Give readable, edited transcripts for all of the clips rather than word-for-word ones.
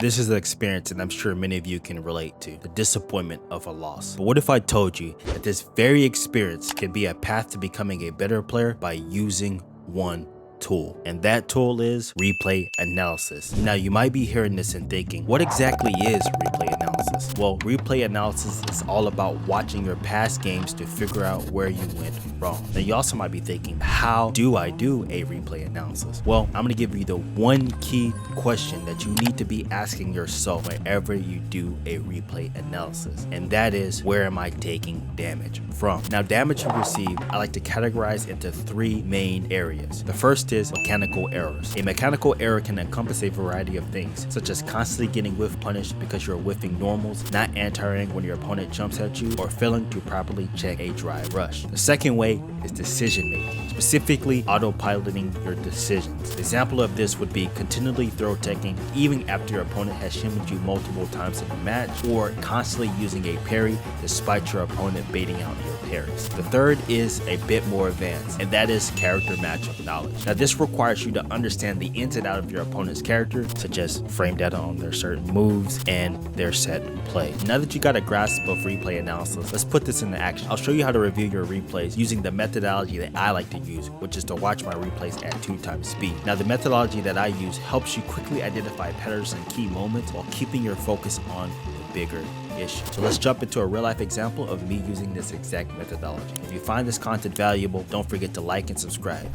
This is an experience that I'm sure many of you can relate to, the disappointment of a loss. But what if I told you that this very experience can be a path to becoming a better player by using one tool, and that tool is replay analysis. Now you might be hearing this and thinking, what exactly is replay analysis? Well, replay analysis is all about watching your past games to figure out where you went wrong. Now you also might be thinking, how do I do a replay analysis? Well, I'm gonna give you the one key question that you need to be asking yourself whenever you do a replay analysis, and that is, where am I taking damage from? Now, damage you receive, I like to categorize into three main areas. The first is mechanical errors. A mechanical error can encompass a variety of things, such as constantly getting whiff punished because you're whiffing normals, not anti-airing when your opponent jumps at you, or failing to properly check a drive rush. The second way is decision making, specifically autopiloting your decisions. An example of this would be continually throw teching even after your opponent has shimmied you multiple times in the match, or constantly using a parry despite your opponent baiting out your parries. The third is a bit more advanced, and that is character matchup knowledge. Now, this requires you to understand the ins and out of your opponent's character, such as frame data on their certain moves and their set play. Now that you got a grasp of replay analysis, let's put this into action. I'll show you how to review your replays using the methodology that I like to use, which is to watch my replays at 2x speed. Now, the methodology that I use helps you quickly identify patterns and key moments while keeping your focus on the bigger issue. So let's jump into a real life example of me using this exact methodology. If you find this content valuable, don't forget to like and subscribe.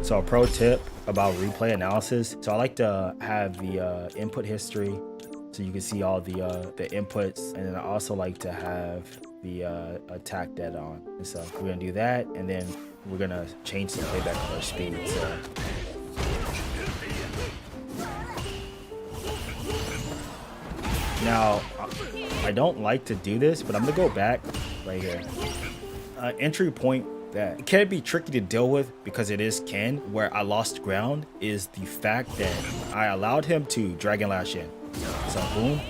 So a pro tip about replay analysis. So I like to have the input history so you can see all the inputs, and then I also like to have the attack data on. And so we're gonna do that, and then we're gonna change the playback color speed. So now I don't like to do this, but I'm gonna go back right here. Entry point that it can be tricky to deal with because it is Ken. Where I lost ground is the fact that I allowed him to Dragon Lash in. So boom,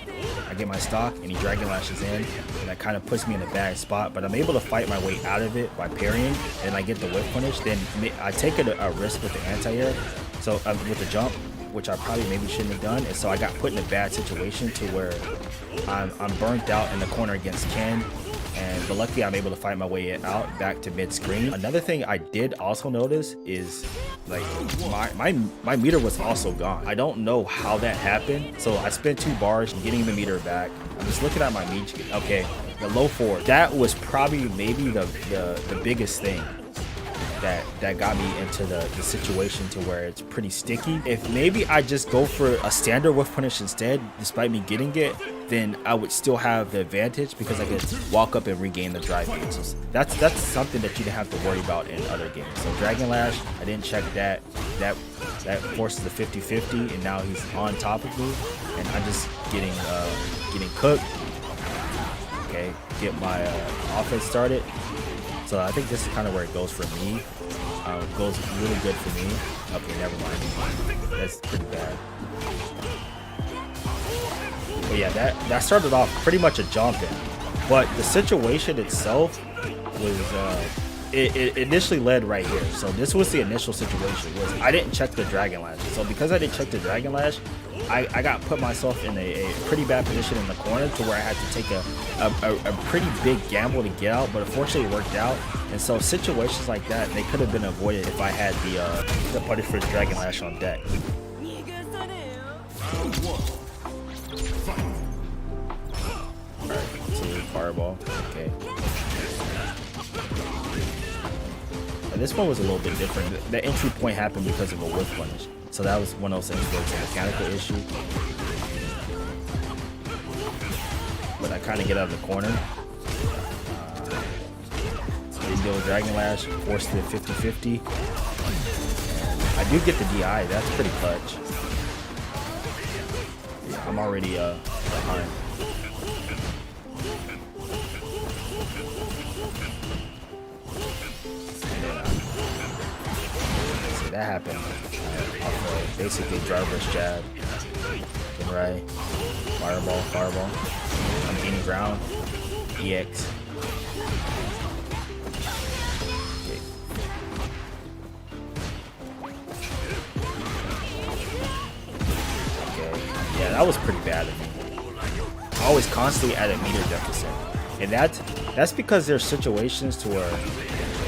I get my stock and he Dragon Lashes in, and that kind of puts me in a bad spot, but I'm able to fight my way out of it by parrying, and I get the whip punish. Then I take a risk with the anti-air, so with the jump, which I probably maybe shouldn't have done, and so I got put in a bad situation to where I'm burnt out in the corner against Ken. But luckily I'm able to fight my way out back to mid screen. Another thing I did also notice is like my meter was also gone. I don't know how that happened. So I spent 2 bars getting the meter back. I'm just looking at my meter. Okay, the low 4. That was probably maybe the biggest thing that got me into the situation to where it's pretty sticky. If maybe I just go for a standard whiff punish instead, despite me getting it, then I would still have the advantage because I could walk up and regain the drive gain. So that's something that you didn't have to worry about in other games. So Dragon Lash, I didn't check that. That forces the 50-50, and now he's on top of me, and I'm just getting cooked. Okay, get my offense started. So I think this is kind of where it goes for me. It goes really good for me. Okay, never mind. That's pretty bad. But yeah, that started off pretty much a jump in. But the situation itself was, it initially led right here. So this was the initial situation, was I didn't check the Dragon Lash. So because I didn't check the Dragon Lash, I got put myself in a pretty bad position in the corner to where I had to take a pretty big gamble to get out, but unfortunately it worked out. And so situations like that, they could have been avoided if I had the punish for Dragon Lash on deck. Alright, so fireball. Okay. Now, this one was a little bit different. The entry point happened because of a whiff punish. So that was one of those things where it's a mechanical issue. But I kind of get out of the corner. Didn't deal with Dragon Lash, forced the 50-50. I do get the DI, that's pretty clutch. Yeah, I'm already behind. See, that happened. Basically driver's jab, right, fireball. I'm gaining ground, EX. Okay. that was pretty bad of me. Always constantly at a meter deficit, and that's because there's situations to where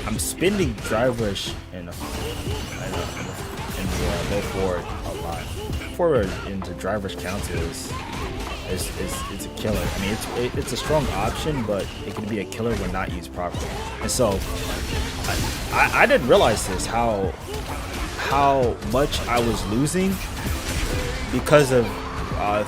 I'm spending drive rush in the low forward a lot. Forward into drive rush counter is a killer. I mean, it's a strong option, but it can be a killer when not used properly. And so I didn't realize this, how much I was losing because of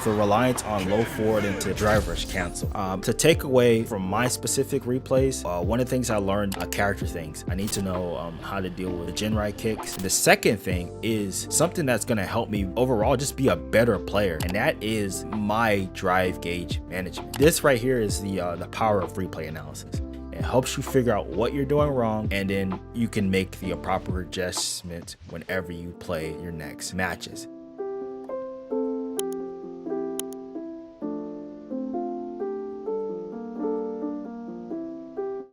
the reliance on low forward into drive rush cancel. To take away from my specific replays, one of the things I learned are character things. I need to know how to deal with the gen right kicks. The second thing is something that's going to help me overall just be a better player, and that is my drive gauge management. This right here is the power of replay analysis. It helps you figure out what you're doing wrong, and then you can make the proper adjustment whenever you play your next matches.